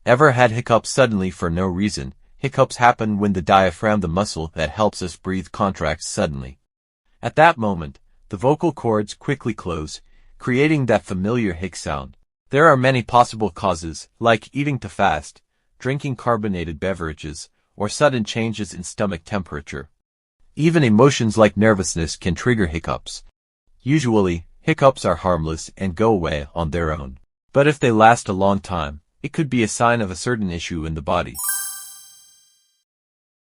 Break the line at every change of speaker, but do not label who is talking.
Ever had hiccups suddenly for no reason? Hiccups happen when the diaphragm, the muscle that helps us breathe, contracts suddenly. At that moment, the vocal cords quickly close, creating that familiar hic sound. There are many possible causes, like eating too fast, drinking carbonated beverages, or sudden changes in stomach temperature. Even emotions like nervousness can trigger hiccups. Usually, hiccups are harmless and go away on their own. But if they last a long time, it could be a sign of a certain issue in the body.